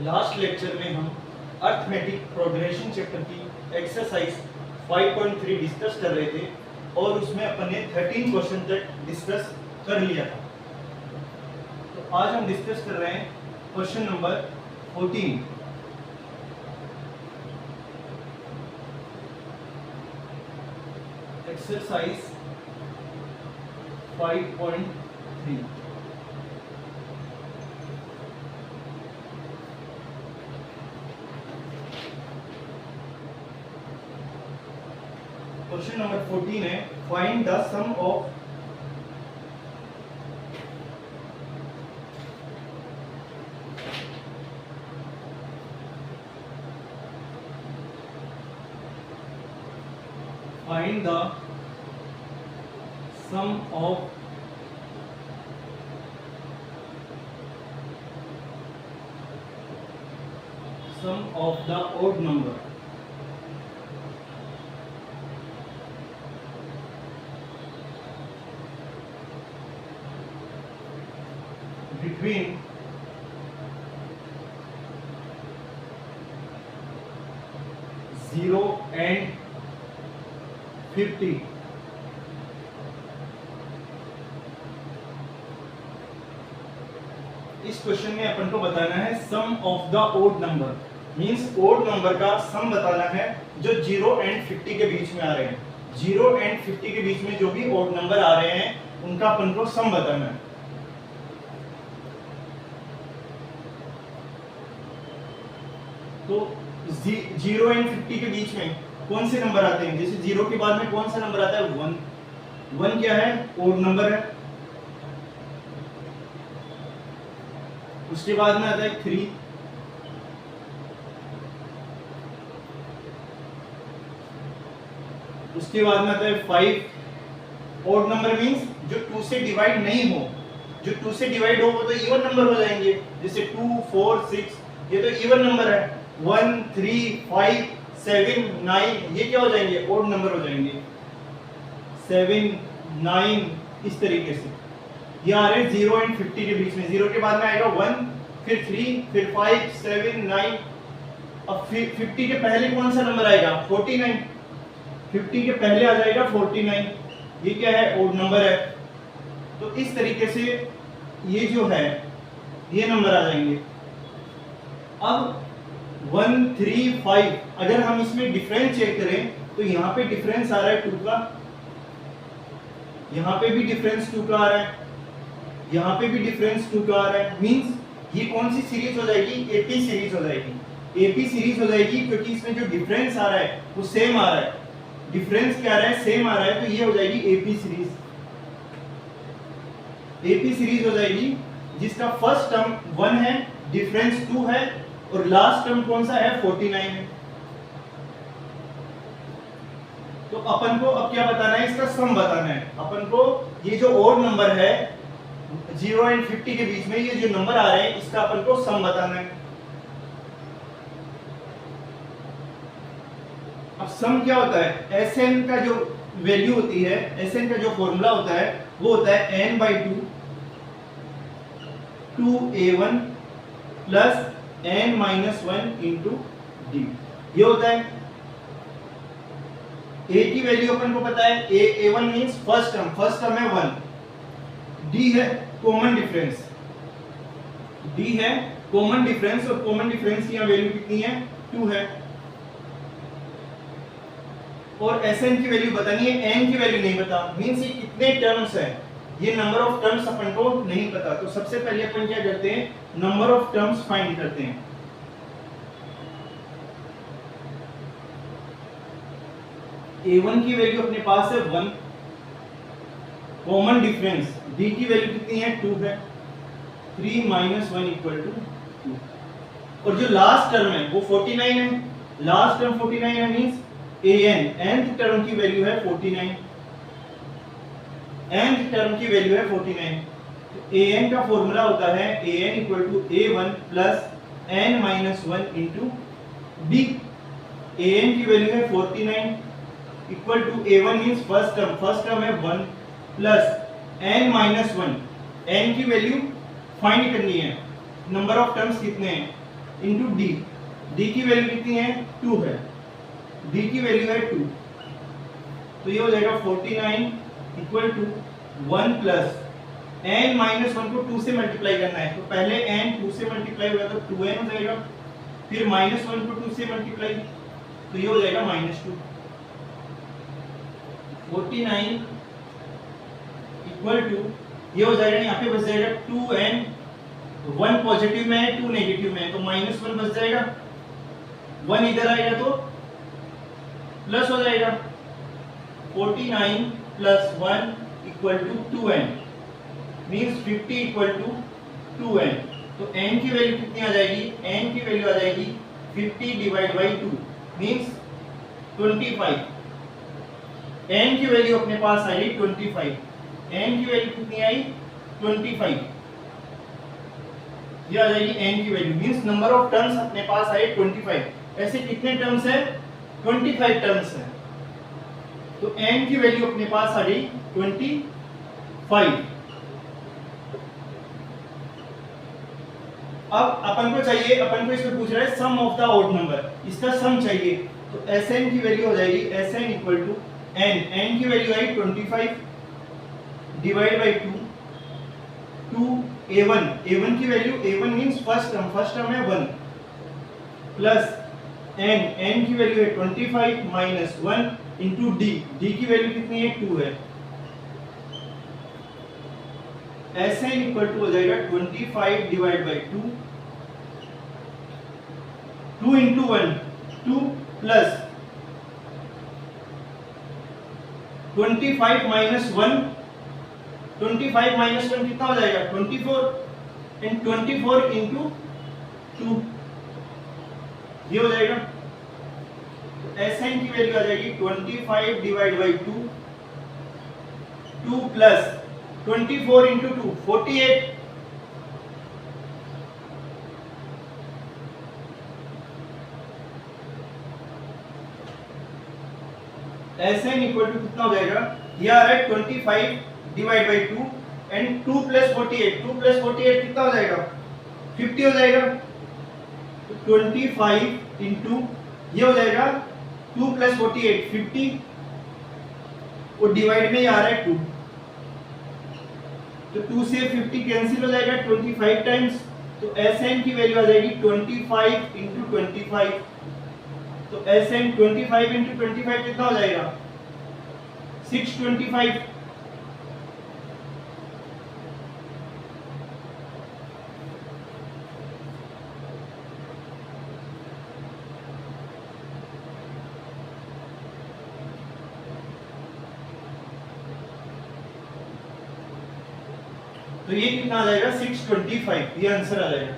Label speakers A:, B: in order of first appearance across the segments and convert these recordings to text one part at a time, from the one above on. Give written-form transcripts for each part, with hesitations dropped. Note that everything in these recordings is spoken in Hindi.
A: लास्ट लेक्चर में हम अर्थमेटिक प्रोग्रेशन चैप्टर की एक्सरसाइज 5.3 डिस्कस कर रहे थे और उसमें अपन ने 13 क्वेश्चन तक डिस्कस कर लिया था। तो आज हम डिस्कस कर रहे हैं question number 14। Exercise 5.3। Question number 14 है, find the sum of find the sum of the odd number between 0 and 50। इस क्वेश्चन में अपन को बताना है sum of the odd number, means odd number का सम बताना है जो 0 एंड 50 के बीच में आ रहे हैं। 0 एंड 50 के बीच में जो भी ओड नंबर आ रहे हैं उनका अपन को सम बताना है। तो 0 एंड 50 के बीच में कौन से नंबर आते हैं? जैसे 0 के बाद में कौन सा नंबर आता है? 1। 1 क्या है? ओड नंबर है। उसके बाद में आता है 3। उसके बाद में आता है 5। ओड नंबर मींस जो 2 से डिवाइड नहीं हो। जो 2 से डिवाइड हो वो तो इवन नंबर हो जाएंगे, जैसे 2, 4, 6 ये तो इवन नंबर है। 1, 3, 5, 7, 9 ये क्या हो जाएंगे? ओड नंबर हो जाएंगे। 7, 9 इस तरीके से ये आ रहे हैं 0 एंड 50 के बीच में। 0 के बाद में आएगा 1, फिर 3, फिर 5, 7, 9। अब 50 के पहले कौन सा नंबर आएगा? 49। 50 के पहले आ जाएगा 49। ये क्या है? ओड नंबर है। तो इस तरीके से ये जो है ये नंबर आ जाएंगे। अब 1, 3, 5 अगर हम इसमें डिफरेंस चेक करें तो यहाँ पे डिफरेंस आ रहा है 2 का, यहाँ पे भी डिफरेंस 2 का आ रहा है, यहाँ पे भी डिफरेंस 2 का आ रहा है। मींस ये कौन सी सीरीज हो जाएगी? एपी सीरीज हो जाएगी। एपी सीरीज हो जाएगी क्योंकि इसमें जो डिफरेंस आ रहा है वो सेम आ रहा है। डिफरेंस क्या आ रहा है? सेम आ रहा है, तो ये हो जाएगी एपी सीरीज। एपी सीरीज हो जाएगी जिसका फर्स्ट टर्म 1 है, डिफरेंस 2 है और लास्ट टर्म कौन सा है? 49 है। तो अपन को अब क्या बताना है? इसका सम बताना है। अपन को ये जो ओड नंबर है 0 एंड 50 के बीच में ये जो नंबर आ रहे हैं इसका अपन को सम बताना है। अब सम क्या होता है? Sn का जो वैल्यू होती है, Sn का जो फॉर्मूला होता है वो होता है n/2 2a1 plus n-1 into d। ये होता है। a की वैल्यू अपन को पता है, a1 मींस फर्स्ट टर्म है 1। d है कॉमन डिफरेंस, d है कॉमन डिफरेंस और कॉमन डिफरेंस की वैल्यू कितनी है? 2 है। और Sn की वैल्यू बतानी है, n की वैल्यू नहीं पता। मींस ये कितने टर्म्स है, ये नंबर ऑफ टर्म्स अपन को नहीं पता। तो सबसे पहले अपन क्या करते हैं? नंबर ऑफ टर्म्स फाइंड करते हैं। a1 की वैल्यू अपने पास है 1, कॉमन डिफरेंस d की वैल्यू कितनी है? 2 है। 3 - 1 = 2। और जो लास्ट टर्म है वो 49 है। लास्ट टर्म 49 है मींस an nth टर्म की वैल्यू है 49। nth टर्म की वैल्यू है 49। तो an का फॉर्मूला होता है an = a1 plus n-1 into d। an की वैल्यू है 49 equal to a1 means first term है 1 प्लस n-1। n की वैल्यू फाइंड करनी है। नंबर ऑफ टर्म्स कितने हैं? इंटू डी, डी की वैल्यू कितनी है 2 है, डी की वैल्यू है 2, तो ये हो जाएगा 49 equal to 1 plus n minus 1 को 2 से मल्टीप्लाई करना है, तो पहले n 2 से मल्टीप्लाई होगा तो 2n हो जाएगा, फिर माइनस 1 को 2 से मल्टीप्लाई, तो ये हो जाएगा -2। 49 इक्वल टू ये हो जाएगा, यहाँ पे बच जाएगा 2n, 1 पॉजिटिव में है 2 नेगेटिव में है, तो -1 बच जाएगा, 1 इधर आएगा तो प्लस हो जाएगा, 49 plus 1 equal to 2n means 50 equal to 2n, तो n की वैल्यू कितनी आ जाएगी, n की वैल्यू आ जाएगी 50 डिवाइड बाई 2 मीन्स 25, n की वैल्यू अपने पास आई 25, n की वैल्यू कितनी आई 25, ये आ जाएगी n की value means number of terms अपने पास आए 25। ऐसे कितने टर्म्स है 25 टर्म्स है, तो n की वैल्यू अपने पास आ गई 25। अब अपन को चाहिए, अपन को इसमें पूछ रहा है sum of the odd number, इसका सम चाहिए, तो Sn की वैल्यू हो जाएगी Sn इक्वल टू n की value I 25 divide by 2 a1 की value, a1 means first term है 1 प्लस n की वैल्यू है 25 माइनस 1 इंटू d की वैल्यू कितनी है 2 है, Sn इक्वल टू हो जाएगा 25 divide by 2 into 1 2 plus 25 minus 1, 25 minus 1 कितना हो जाएगा 24 एंड 24 इंटू 2 ये हो जाएगा, Sn की वैल्यू आ जाएगी 25 डिवाइड बाई 2 प्लस 24 इंटू 2 48, Sn इक्वल टू कितना हो जाएगा, ये आ रहा है 25 divide by 2 and 2 plus 48, 2 plus 48 कितना हो जाएगा 50 हो जाएगा, तो 25 इंटू ये हो जाएगा 2 प्लस 48 50 और डिवाइड में ये आ रहा है 2, तो 2 से 50 कैंसिल हो जाएगा 25 टाइम्स, तो Sn की वैल्यू आ जाएगी 25 इंटू 25, तो Sn 25 इंटू 25 कितना हो जाएगा 625, तो ये कितना आ जाएगा 625, ये आंसर आ जाएगा,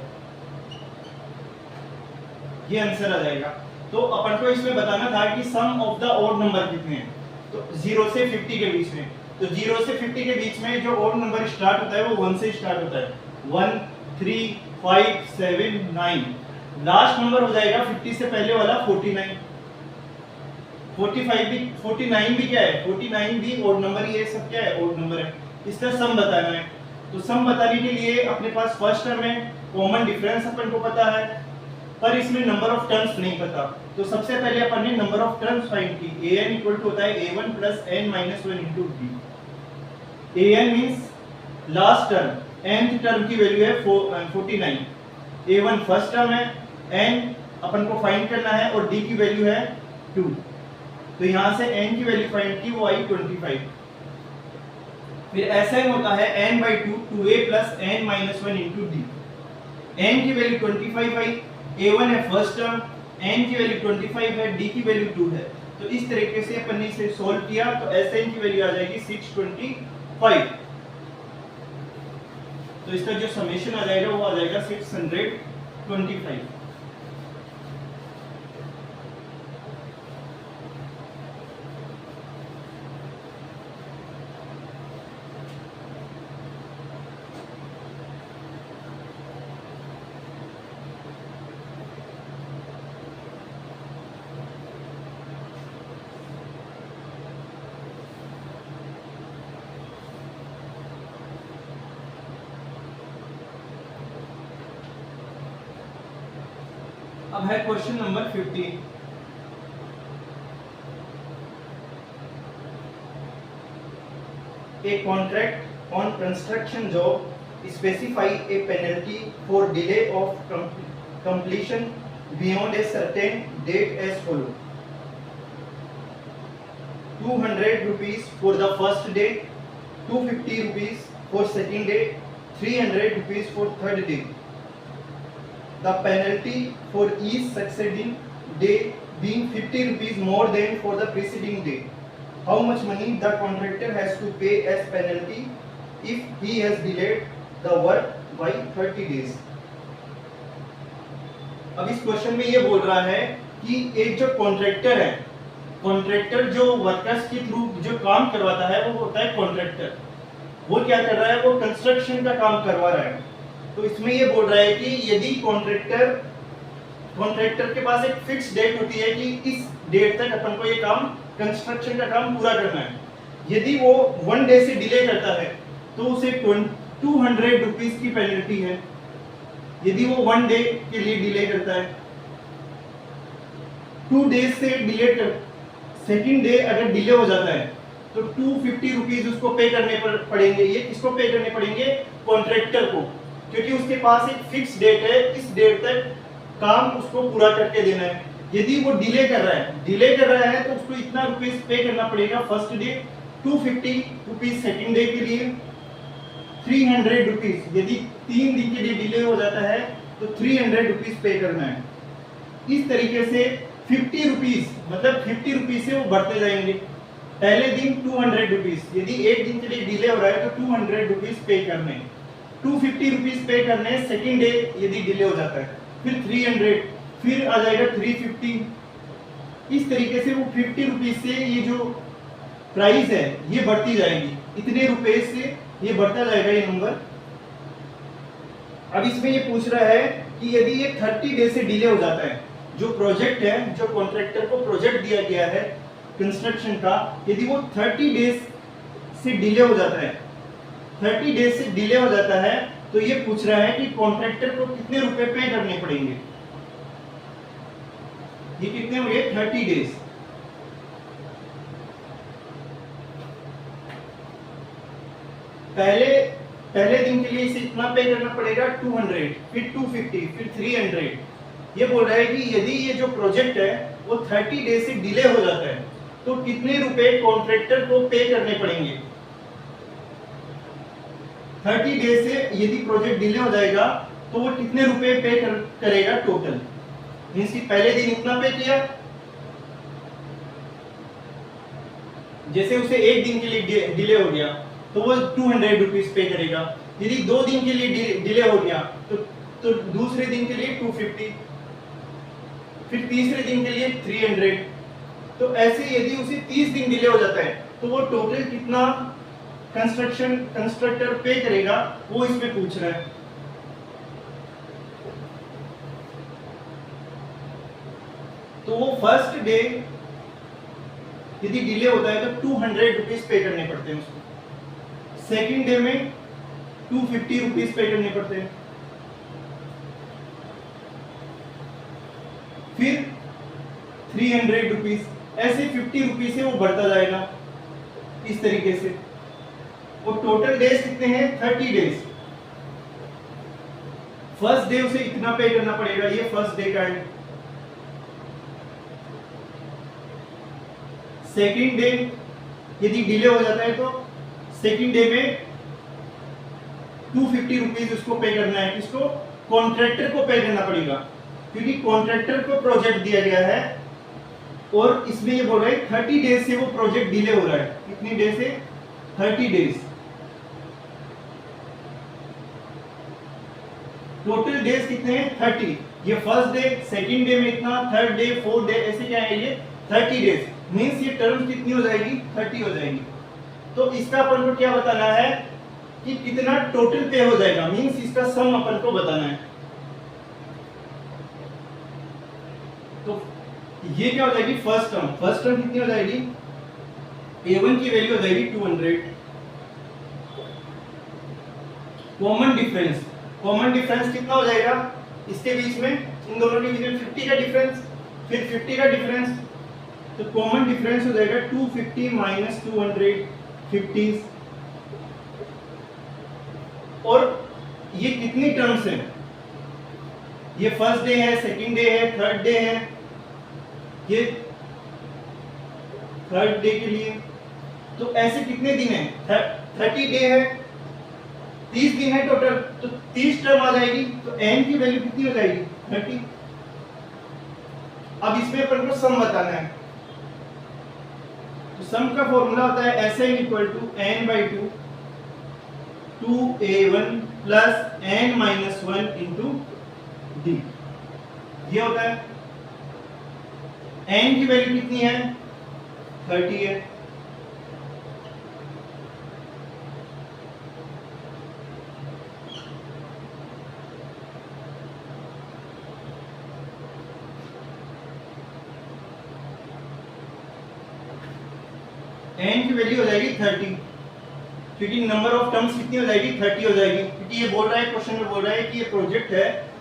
A: ये आंसर आ जाएगा। तो अपन को इसमें बताना था कि सम ऑफ द ऑड नंबर कितने हैं, तो 0 से 50 के बीच में, तो 0 से 50 के बीच में जो ऑड नंबर स्टार्ट होता है वो 1 से स्टार्ट होता है, 1 3 5 7 9, लास्ट नंबर हो जाएगा 50 से पहले वाला 49, 45 भी 49 भी क्या है 49 भी ऑड नंबर ही है, सब क्या है ऑड नंबर है, इसका सम बताना है। तो सम बताने के लिए अपने पास फर्स्ट टर्म है, कॉमन डिफरेंस अपन को पता है, पर इसमें नंबर ऑफ टर्म्स नहीं पता, तो सबसे पहले अपन ने नंबर ऑफ टर्म्स फाइंड की, an इक्वल टू होता है a1 plus n minus 1 into d, an means last term, nth term की वैल्यू है 49, a1 फर्स्ट टर्म है, n अपन को फाइंड करना है और d की वैल्यू है 2, तो यहाँ से n की वैल्यू फाइंड की वो आई 25, फिर Sn होता है n by 2 2a plus n minus 1 into d, n की वैल्यू 25 आई, a1 है फर्स्ट टर्म, n की वैल्यू 25 है, d की वैल्यू 2 है, तो इस तरीके से अपन ने इसे सॉल्व किया, तो Sn की वैल्यू आ जाएगी 625, तो इसका जो समेशन आ जाएगा वो आ जाएगा 625। अब है question number 15। A contract on construction job specify a penalty for delay of completion beyond a certain date as follow: 200 rupees for the first day, 250 rupees for second day, 300 rupees for third day. The penalty for each succeeding day being 50 rupees more than for the preceding day. How much money the contractor has to pay as penalty if he has delayed the work by 30 days? अब इस क्वेश्चन में ये बोल रहा है कि एक जो कॉन्ट्रैक्टर है, कॉन्ट्रैक्टर जो वर्कर्स के थ्रू जो काम करवाता है वो होता है कॉन्ट्रैक्टर। वो क्या कर रहा है, वो कंस्ट्रक्शन का काम करवा रहा है। तो इसमें ये बोल रहा है कि यदि कॉन्ट्रैक्टर के पास एक फिक्स डेट होती है कि इस डेट तक अपन को ये काम, कंस्ट्रक्शन का काम पूरा करना है। यदि वो 1 डे से डिले करता है तो उसे 200 रुपीस की पेनल्टी है। यदि वो 1 डे के लिए डिले करता है, 2 डेज से डिले कर, सेकंड डे अगर डिले हो जाता है तो 250 रुपीज उसको पे करने पड़ेंगे। ये किसको पे करने पड़ेंगे? कॉन्ट्रैक्टर को, क्योंकि उसके पास एक फिक्स डेट है, इस डेट तक काम उसको पूरा करके देना है। यदि वो डिले कर रहा है तो उसको इतना रुपीस पे करना पड़ेगा first day, 250 rupees second day के लिए, 300 रुपीज यदि 3 दिन के लिए डिले हो जाता है तो 300 रुपीज पे करना है। इस तरीके से 50 रुपीज, मतलब 50 रुपीज से वो बढ़ते जाएंगे। पहले दिन 200 रुपीज, यदि एक दिन के लिए डिले हो रहा है तो 200 रुपीज पे करने, 250 रुपीज पे करने सेकंड डे यदि डिले हो जाता है, फिर 300, फिर आ जाएगा 350। इस तरीके से वो 50 रुपीज से ये जो प्राइस है ये बढ़ती जाएगी, इतने रुपए से ये बढ़ता जाएगा ये नंबर। अब इसमें ये पूछ रहा है कि यदि ये 30 डे से डिले हो जाता है, जो प्रोजेक्ट है, जो कॉन्ट्रैक्टर को प्रोजेक्ट दिया गया है कंस्ट्रक्शन का, यदि वो 30 डेज से डिले हो जाता है, 30 डेज से डिले हो जाता है तो ये पूछ रहा है कि कॉन्ट्रैक्टर को कितने रुपए पे करने पड़ेंगे। ये कितने हो गए? 30 डेज। पहले दिन के लिए इसे इतना पे करना पड़ेगा 200, फिर 250, फिर 300। ये बोल रहा है कि यदि ये जो प्रोजेक्ट है वो 30 डेज से डिले हो जाता है तो कितने रुपए कॉन्ट्रैक्टर को पे करने पड़ेंगे। 30 डेज से यदि प्रोजेक्ट डिले हो जाएगा तो वो कितने रुपए पे करेगा टोटल। मींस कि पहले दिन इतना पे किया, जैसे उसे एक दिन के लिए डिले हो गया तो वो 200 रुपीज पे करेगा। यदि 2 दिन के लिए डिले हो गया तो दूसरे दिन के लिए 250, फिर तीसरे दिन के लिए 300। तो ऐसे यदि उसे 30 दिन डिले हो जाता है तो वो टोटल कितना कंस्ट्रक्टर पे करेगा वो इसमें पूछ रहा है। तो वो फर्स्ट डे यदि डिले होता है तो 200 रुपीज पे करने पड़ते हैं उसको, सेकंड डे में 250 रुपीज पे करने पड़ते हैं, फिर 300 रुपीज, ऐसे 50 रुपीज से वो बढ़ता जाएगा इस तरीके से। वो टोटल डेज कितने हैं? 30 डेज। फर्स्ट डे उसे इतना पे करना पड़ेगा, ये फर्स्ट डे का है। सेकंड डे यदि डिले हो जाता है तो सेकंड डे में 250 रुपीज उसको पे करना है। किसको? कॉन्ट्रैक्टर को पे करना पड़ेगा, क्योंकि कॉन्ट्रैक्टर को प्रोजेक्ट दिया गया है और इसमें ये बोल रहा है 30 डेज से वो प्रोजेक्ट डिले हो रहा है। कितनी डेज से? 30 डेज। टोटल डेज कितने हैं? 30। ये फर्स्ट डे, सेकंड डे में इतना, थर्ड डे, फोर्थ डे, ऐसे क्या है ये 30 डेज। मींस ये टर्म कितनी हो जाएगी? 30 हो जाएगी। तो इसका अपन को क्या बताना है कि कितना टोटल पे हो जाएगा, मींस इसका सम अपन को बताना है। तो ये क्या हो जाएगी? फर्स्ट टर्म कितनी हो जाएगी? A1 की वैल्यू हो जाएगी 200। कॉमन डिफरेंस कितना हो जाएगा इसके बीच में? इन दोनों के बीच में 50 का डिफरेंस, फिर 50 का डिफरेंस, तो कॉमन डिफरेंस हो जाएगा 250 माइनस 250। और ये कितनी टर्म्स हैं? ये फर्स्ट डे है, सेकंड डे है, थर्ड डे है, ये थर्ड डे के लिए, तो ऐसे कितने दिन है? 30 डे है, 30 दिन है टोटल, तो 30 टर्म आ जाएगी, तो n की वैल्यू कितनी हो जाएगी? 30। अब इसमें अपन को सम बताना है, तो सम का फॉर्मूला होता है Sn equal to n/2 2a1 plus n-1 into d। ये होता है, n की वैल्यू कितनी है? 30 है, n की वैल्यू हो जाएगी 30, क्योंकि नंबर ऑफ टर्म्स कितनी हो जाएगी? 30 हो जाएगी, क्योंकि ये बोल रहा है, क्वेश्चन में बोल रहा है कि ये प्रोजेक्ट है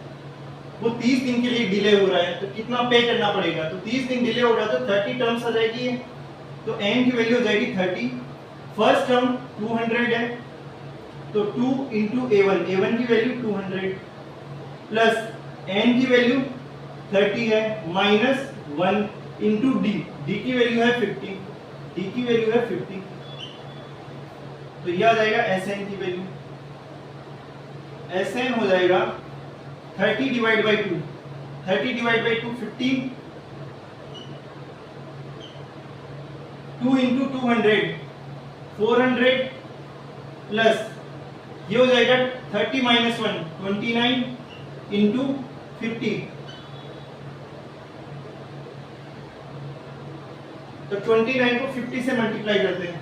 A: वो 30 दिन के लिए डिले हो रहा है, तो कितना पे करना पड़ेगा? तो 30 दिन डिले होगा तो 30 टर्म्स आ जाएगी, तो n की वैल्यू हो जाएगी 30। फर्स्ट टर्म 200 है, तो 2 इंटू a1, a1 की वैल्यू 200 प्लस n की वैल्यू 30 है, माइनस 1 इंटू d, d की वैल्यू है 50, d की वैल्यू है 50, तो यह आ जाएगा Sn की वैल्यू। Sn हो जाएगा 30 divide by 2, 30 divide by 2 50, 2 into 200 400 plus ये हो जाएगा 30 माइनस 1 29 इंटू 50, तो 29 को 50 से मल्टीप्लाई करते हैं,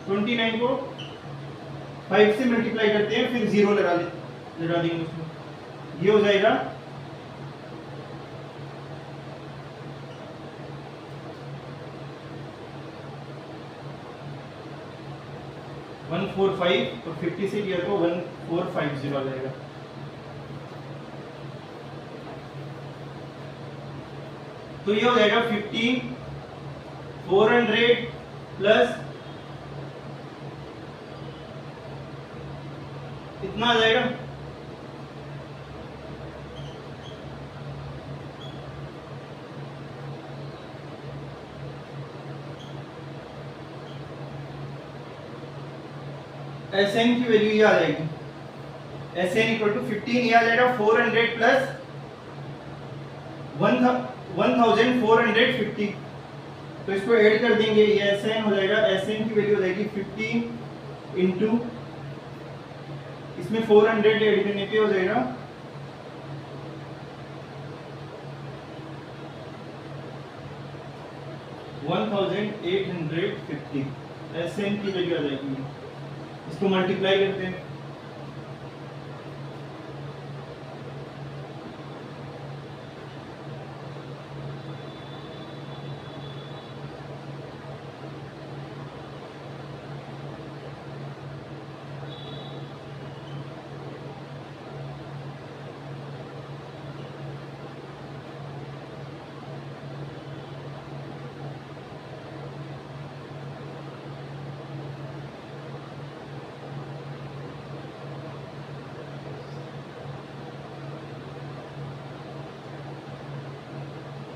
A: 29 को 5 से मल्टीप्लाई करते हैं, फिर 0 लगा देंगे उसमें, ये हो जाएगा 145 और 50 से किया तो 1450 आ जाएगा। तो ये हो जाएगा 50 400 प्लस इतना आ जाएगा, Sn की वैल्यू ये आ जाएगी, Sn इक्वल टू 15, ये आ जाएगा 400 प्लस 1450, तो इसको ऐड कर देंगे, ये Sn हो जाएगा, Sn की वैल्यू हो जाएगी 15 इंटू इसमें 400 ऐड करने पे हो जाएगा 1850, Sn की वैल्यू आ जाएगी। इसको मल्टीप्लाई करते हैं,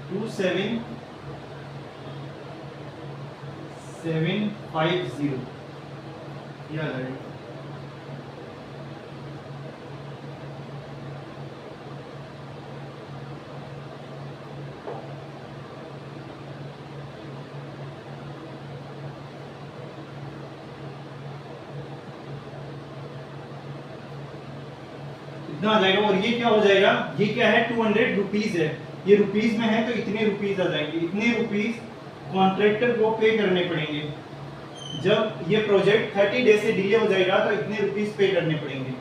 A: टू 750 ये आ जाएगा। इतना आ जाएगा, और ये क्या हो जाएगा? ये क्या है? 200 रुपीज है, ये रुपीज में है तो इतने रुपीज आ जाएंगे, इतने रुपीज कॉन्ट्रैक्टर को पे करने पड़ेंगे। जब ये प्रोजेक्ट 30 डे से डिले हो जाएगा तो इतने रुपीज पे करने पड़ेंगे।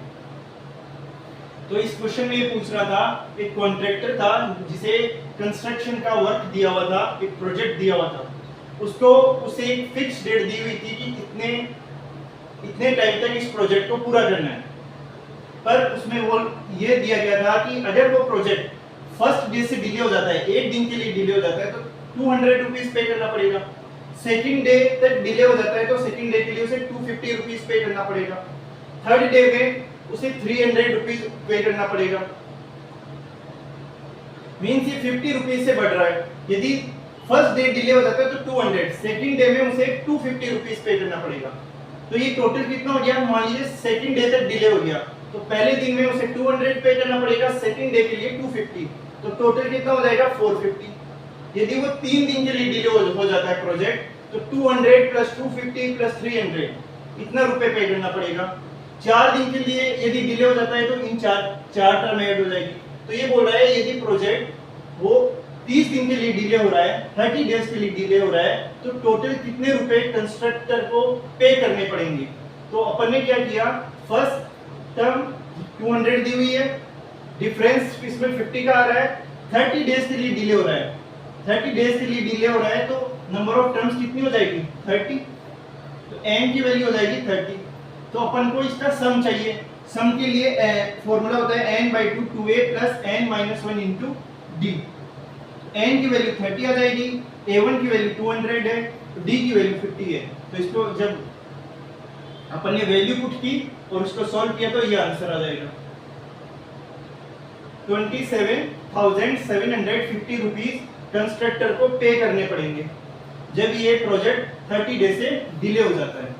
A: तो इस क्वेश्चन में ये पूछ रहा था, एक कॉन्ट्रैक्टर था जिसे कंस्ट्रक्शन का वर्क दिया हुआ था, एक प्रोजेक्ट दिया हुआ था, उसको उसे एक फिक्स डेट दी हुई थी कि इतने टाइम तक इस प्रोजेक्ट को पूरा करना है। पर उसमें वो ये दिया गया था कि अगर वो प्रोजेक्ट फर्स्ट डे से डिले हो जाता है, एक दिन के लिए डिले हो जाता है तो 200 रुपीज पे करना पड़ेगा। सेकंड डे तक डिले हो जाता है तो सेकंड डे के लिए उसे 250 रुपीज पे करना पड़ेगा। थर्ड डे में उसे 300 रुपीज पे करना पड़ेगा। मींस ये 50 रुपीज से बढ़ रहा है। यदि फर्स्ट डे डिले हो जाता है तो 200, सेकंड डे में उसे 250 रुपीज पे करना पड़ेगा। तो ये टोटल कितना हो गया, मान लीजिए सेकंड डे तक डिले हो गया तो पहले दिन में उसे 200 पे करना पड़ेगा, सेकंड डे के लिए 250, तो टोटल कितना हो जाएगा 450। यदि वो 3 दिन के लिए डिले हो जाता है प्रोजेक्ट तो 200 प्लस 250 प्लस 300 इतना रुपए पे करना पड़ेगा। 4 दिन के लिए यदि डिले हो जाता है तो इन चार टर्म ऐड हो जाएगी। तो ये बोल रहा है यदि प्रोजेक्ट वो 30 दिन के लिए डिले हो रहा है, 30 डेज के लिए डिले हो रहा है तो टोटल कितने रुपए कंस्ट्रक्टर को पे करने पड़ेंगे। तो अपन ने क्या किया, फर्स्ट टर्म 200 दी हुई है, डिफरेंस इसमें 50 का आ रहा है, 30 डेज के लिए डिले हो रहा है, 30 डेज के लिए डिले हो रहा है तो नंबर ऑफ टर्म्स कितनी हो जाएगी 30, तो n की वैल्यू हो जाएगी 30। तो अपन को इसका सम चाहिए। सम के लिए फॉर्मूला होता है n/2 2a + n-1 * d। n की वैल्यू 30 आ जाएगी, a1 की वैल्यू 200 है, d की वैल्यू 50 है। तो इसको जब अपन ने वैल्यू पुट की और उसको सॉल्व किया तो ये आंसर आ जाएगा 27,750 रुपीस कंस्ट्रक्टर को पे करने पड़ेंगे जब ये प्रोजेक्ट 30 डे से डिले हो जाता है।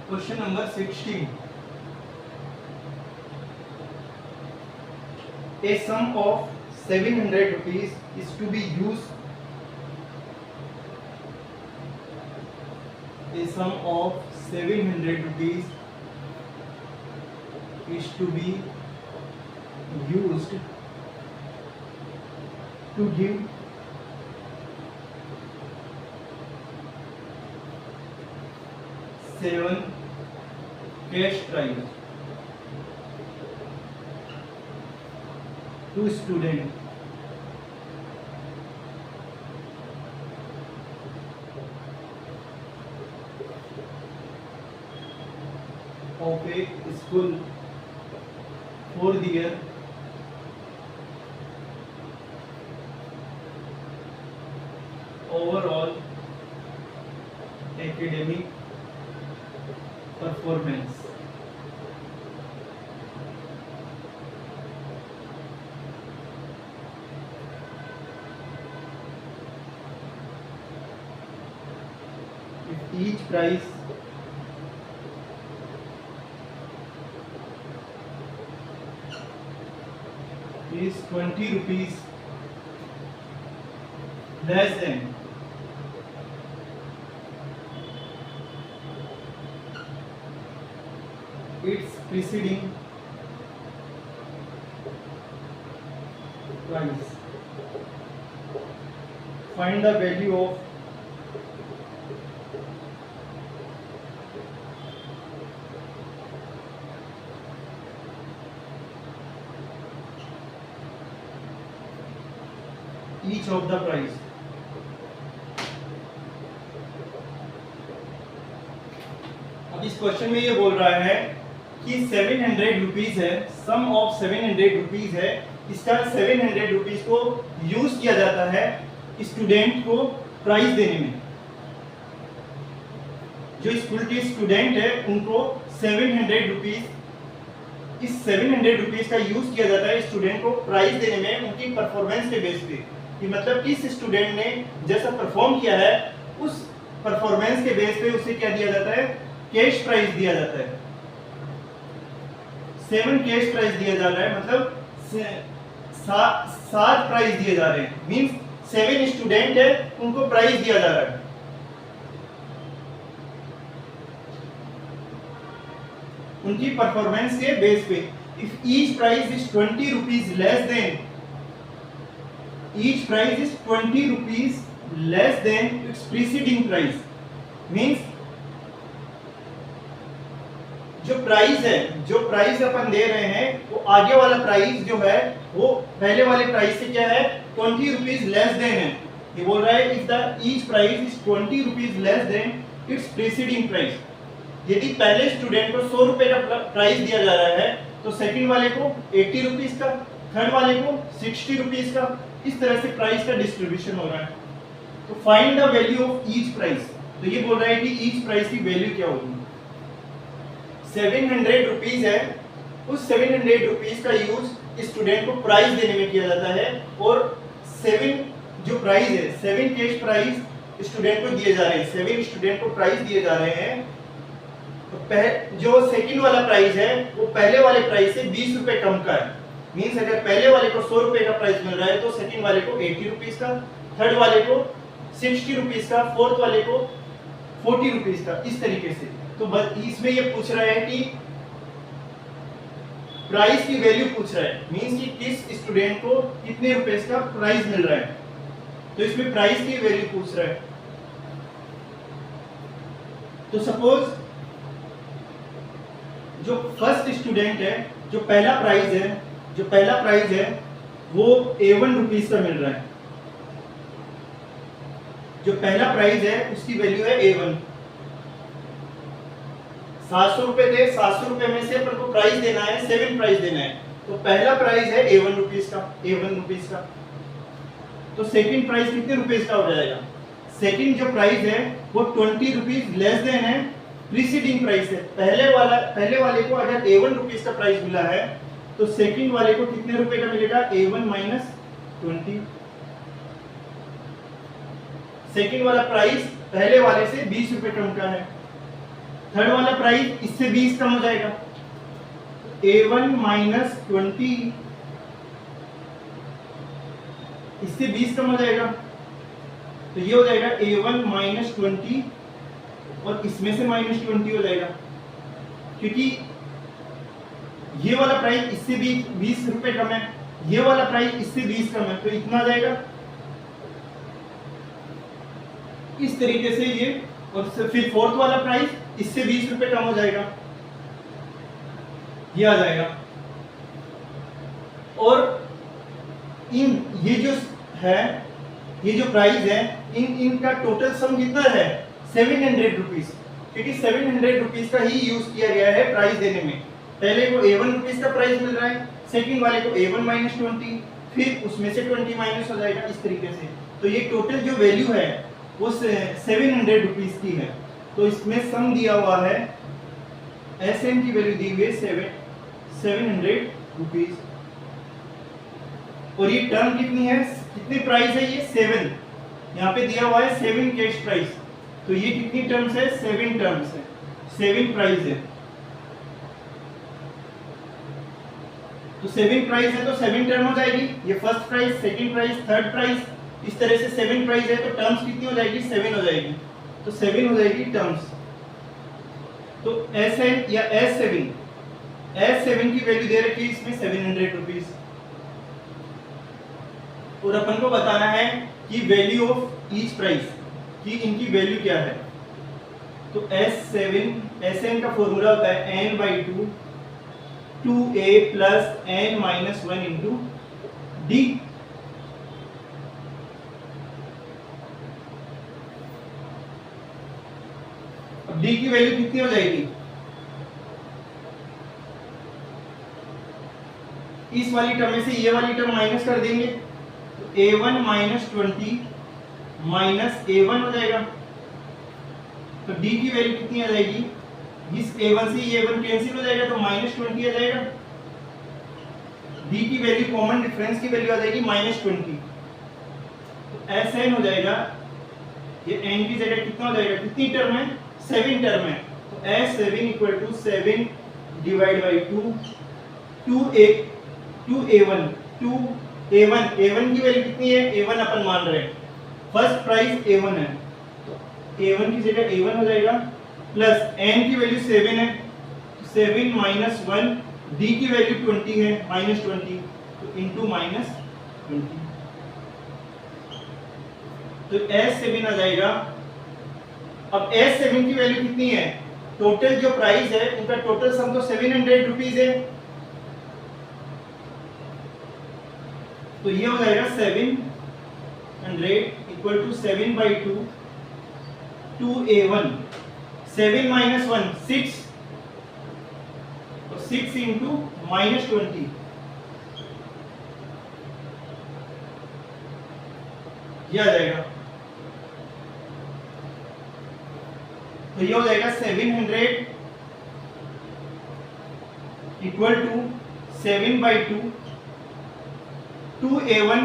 A: Question number 16. A sum of 700 rupees is to be used. A sum of 700 rupees is to be used to give 7 cash prize to student of a school for their overall academic performance. If each prize is 20 rupees less than its preceding price, find the value of each of the price. अब इस क्वेश्चन में ये बोल रहा है कि 700 रुपीज है, सम ऑफ 700 रुपीज है, इसका 700 रुपीज को यूज किया जाता है स्टूडेंट को प्राइज देने में। जो स्कूल के स्टूडेंट है उनको 700 रुपीज, इस 700 रुपीज का यूज किया जाता है स्टूडेंट को प्राइज देने में उनकी परफॉर्मेंस के बेस पे, कि मतलब किस स्टूडेंट ने जैसा परफॉर्म किया है उस परफॉर्मेंस के बेस पे उसे क्या दिया जाता है, कैश प्राइज दिया जाता है। 7 कैश प्राइज दिया जा रहा है, मतलब 7 प्राइज दिए जा रहे हैं, मींस 7 स्टूडेंट है उनको प्राइज दिया जा रहा है। उनकी परफॉर्मेंस के बेस पे। If each price is 20 rupees less than, each price is 20 rupees less than its preceding price, means जो प्राइस अपन दे रहे हैं वो आगे वाला प्राइस जो है वो पहले वाले प्राइस से क्या है 20 रुपीज लेस देन है। ये बोल रहा है if the each price is 20 rupees less then it's preceding price. यदि पहले स्टूडेंट को 100 रुपए का प्राइस दिया जा रहा है तो सेकंड वाले को 80 रुपीज का, थर्ड वाले को 60 रुपीज का, इस तरह से प्राइस का डिस्ट्रीब्यूशन हो रहा है। तो find the value of each price. तो ये बोल रहा है कि ईच प्राइस की वैल्यू क्या होगी। 700 रुपीज है, उस 700 रुपीज का यूज स्टूडेंट को प्राइस देने में किया जाता है और 7 जो प्राइस है 7 कैश प्राइस स्टूडेंट को दिए जा रहे हैं, 7 स्टूडेंट को प्राइस दिए जा रहे हैं। तो जो सेकंड वाला प्राइस है वो पहले वाले प्राइस से 20 रुपए कम का है। मींस अगर पहले वाले को 100 रुपए का प्राइस मिल रहा है तो सेकंड वाले को 80 रुपीज का, थर्ड वाले को 60 रुपीज का, फोर्थ वाले को 40 रुपीज का, इस तरीके से। तो बस इसमें ये पूछ रहा है कि प्राइस की वैल्यू पूछ रहा है, मींस कि किस स्टूडेंट को कितने रुपए का प्राइस मिल रहा है। तो इसमें प्राइस की वैल्यू पूछ रहा है। तो सपोज जो फर्स्ट स्टूडेंट है, जो पहला प्राइस है वो A1 रुपीज का मिल रहा है। जो पहला प्राइस है उसकी वैल्यू है A1। 700 रुपए थे, 700 रुपए में से अपन को प्राइस देना है 7 प्राइस देना है। तो पहला प्राइस है A1 रुपीज का। तो सेकंड प्राइस कितने रुपीस का हो जाएगा। सेकंड जो प्राइस है वो 20 रुपीज लेस देन है प्रीसीडिंग प्राइस है। पहले वाले को अगर A1 रुपीस का प्राइस मिला है तो सेकंड वाले को कितने रुपए का मिलेगा, A1 माइनस 20। सेकंड वाला प्राइस पहले वाले से 20 रुपए कम का है। थर्ड वाला प्राइस इससे 20 कम हो जाएगा, A1 माइनस 20 इससे 20 कम हो जाएगा। तो ये हो जाएगा A1 माइनस 20 और इसमें से माइनस 20 हो जाएगा, क्योंकि ये वाला प्राइस इससे भी 20 रुपए कम है, ये वाला प्राइस इससे 20 कम है, तो इतना आ जाएगा इस तरीके से ये। और फिर फोर्थ वाला प्राइस इससे 20 रुपए कम हो जाएगा, ये आ जाएगा। और ये जो प्राइस है इनका टोटल सम कितना है 700 रुपीज, क्योंकि 700 रुपीज का ही यूज किया गया है प्राइस देने में। पहले को A1 रुपीज का प्राइस मिल रहा है, सेकंड वाले को A1 माइनस 20, फिर उसमें से 20 माइनस हो जाएगा इस तरीके से। तो ये टोटल जो वैल्यू है वो 700 रुपीज की है। तो इसमें सम दिया हुआ है, SN की वैल्यू दी हुई है 700 रुपीज। और ये टर्म कितनी है, कितनी प्राइस है ये 7, यहाँ पे दिया हुआ है 7 कैश प्राइस। तो ये कितनी टर्म्स है 7 टर्म्स है, 7 प्राइस है। तो 7 प्राइस है तो 7 टर्म हो जाएगी, ये first price, second price, third price, इस तरह से 7 प्राइस है तो टर्म्स कितनी हो जाएगी 7 हो जाएगी। तो 7 हो जाएगी टर्म्स। तो SN या S7 की वैल्यू दे रखी है इसमें 700 रुपीज। और अपन को बताना है कि वैल्यू ऑफ ईच प्राइस कि इनकी वैल्यू क्या है। तो SN का फॉर्मूला होता है n/2 2a plus n minus 1 into D। अब D की वैल्यू कितनी हो जाएगी, इस वाली टर्म में से ये वाली टर्म माइनस कर देंगे तो A1 माइनस 20 माइनस A1 हो जाएगा। तो D की वैल्यू कितनी आ जाएगी, इस A1 से ये A1 कैंसिल हो जाएगा तो माइनस 20 आ जाएगा। D की वैल्यू कॉमन डिफरेंस की वैल्यू आ जाएगी माइनस 20। तो SN हो जाएगा, ये n की जगह कितना हो जाएगा, कितनी टर्म है 7 टर्म है। तो S7 equal to 7 divide by 2A1 की वैल्यू कितनी है, A1 अपन मान रहे हैं, फर्स्ट प्राइस A1 है तो A1 की जगह A1 हो जाएगा प्लस n की वैल्यू 7 है, 7 माइनस 1, D की वैल्यू 20 है माइनस 20 तो इंटू माइनस 20। तो S7 आ जाएगा। अब S7 की वैल्यू कितनी है, टोटल जो प्राइस है उनका टोटल सम तो 700 रुपीज है, तो ये हो जाएगा 700 इक्वल टू 7/2 2A1, 7 माइनस 1 6, तो 6 इंटू -20, ये आ जाएगा। तो ये हो जाएगा 700 इक्वल टू 7/2 2A1,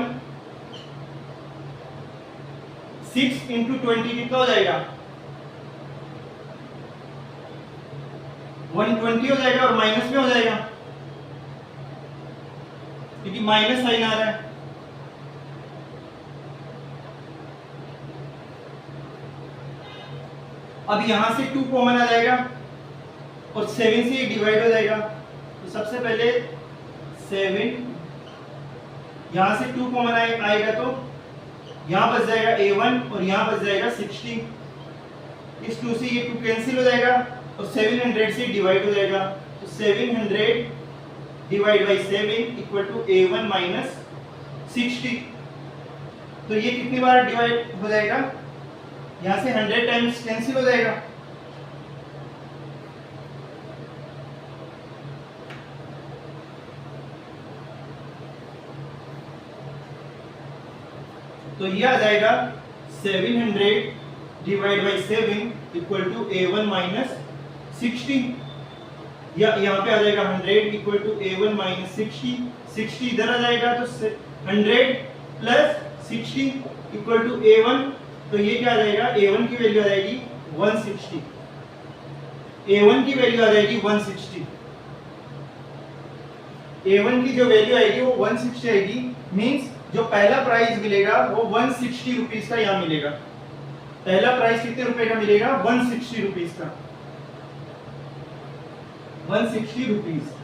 A: 6 इंटू 20 कितना हो जाएगा 120 हो जाएगा, और माइनस में हो जाएगा क्योंकि माइनस साइन आ रहा है। अब यहां से 2 कॉमन आ जाएगा और 7 से डिवाइड हो जाएगा, तो सबसे पहले 7, यहां से 2 कॉमन आएगा तो यहां बच जाएगा A1 और यहां बच जाएगा 60, इस 2 से ये 2 कैंसिल हो जाएगा और 700 से डिवाइड हो जाएगा, तो 700 divide by 7 equal to A1 minus 60। तो ये कितनी बार डिवाइड हो जाएगा, यहां से 100 टाइम्स कैंसिल हो जाएगा, तो ये आ जाएगा 700 divide by 7 equal to A1 minus 60, या यहाँ पे आ जाएगा 100 इक्वल टू A1 माइनस 60, 60 इधर आ जाएगा तो 100 प्लस 60 इक्वल टू A1, तो ये क्या आ जाएगा, A1 की वैल्यू आ जाएगी 160, A1 की वैल्यू आ जाएगी 160, A1 की जो वैल्यू आएगी वो 160 आएगी, मींस जो पहला प्राइस मिलेगा वो 160 रुपीस का यहाँ मिलेगा। पहला प्राइस कितने रुपए का मिलेगा, 160 रुपीस का, 160 रुपीस।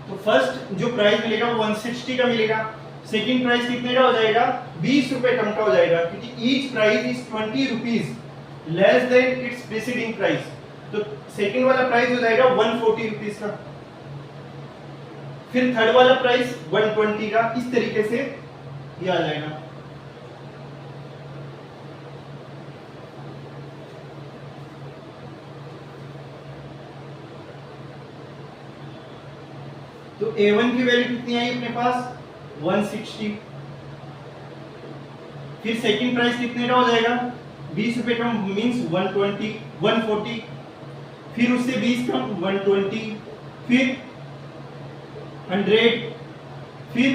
A: तो फर्स्ट जो प्राइस मिलेगा वो 160 का मिलेगा, सेकंड प्राइस कितने का हो जाएगा, 20 रुपए कम का हो जाएगा, क्योंकि each price is 20 rupees less then it's preceding price, तो सेकंड वाला प्राइस हो जाएगा 140 रुपीस का, फिर थर्ड वाला प्राइस 120 का, इस तरीके से ये आ जाएगा। तो A1 की वैल्यू कितनी आई अपने पास 160, फिर सेकंड प्राइस कितने का हो जाएगा, 20 रुपए कम मींस 140, फिर उससे 20 कम 120, फिर 100, फिर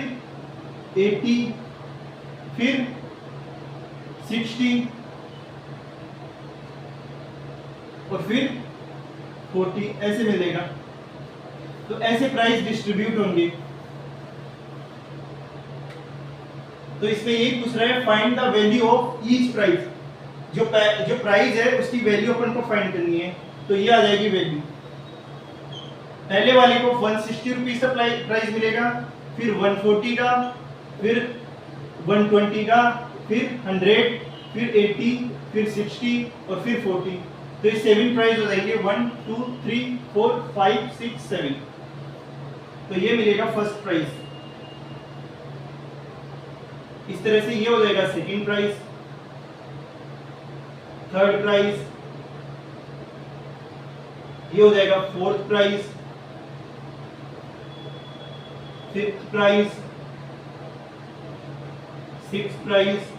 A: 80, फिर 60 और फिर 40, ऐसे मिलेगा। तो ऐसे प्राइस डिस्ट्रीब्यूट होंगे। तो इसमें यही पूछ रहा है find the value of each price, जो प्राइस है उसकी वैल्यू अपन को फाइंड करनी है, तो ये आ जाएगी वैल्यू। पहले वाले को 160 रुपीस का प्राइस मिलेगा, फिर 140 का, फिर 120 का, फिर 100, फिर 80, फिर 60 और फिर 40। तो ये 7 प्राइस हो जाएंगे, 1 2 3 4 5 6 7। तो ये मिलेगा फर्स्ट प्राइस। इस तरह से ये हो जाएगा सेकंड प्राइस, थर्ड प्राइस, ये हो जाएगा fourth price, fifth price, sixth price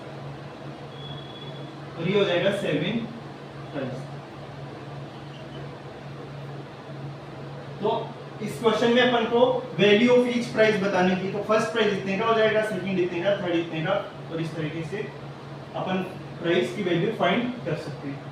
A: और ये हो जाएगा सेवेंथ प्राइस। तो इस क्वेश्चन में अपन को वैल्यू ऑफ ईच प्राइस बताने की, तो फर्स्ट प्राइस इतने का हो जाएगा, सेकंड इतने का, थर्ड इतने का, और इस तरीके से अपन प्राइस की वैल्यू फाइंड कर सकते हैं।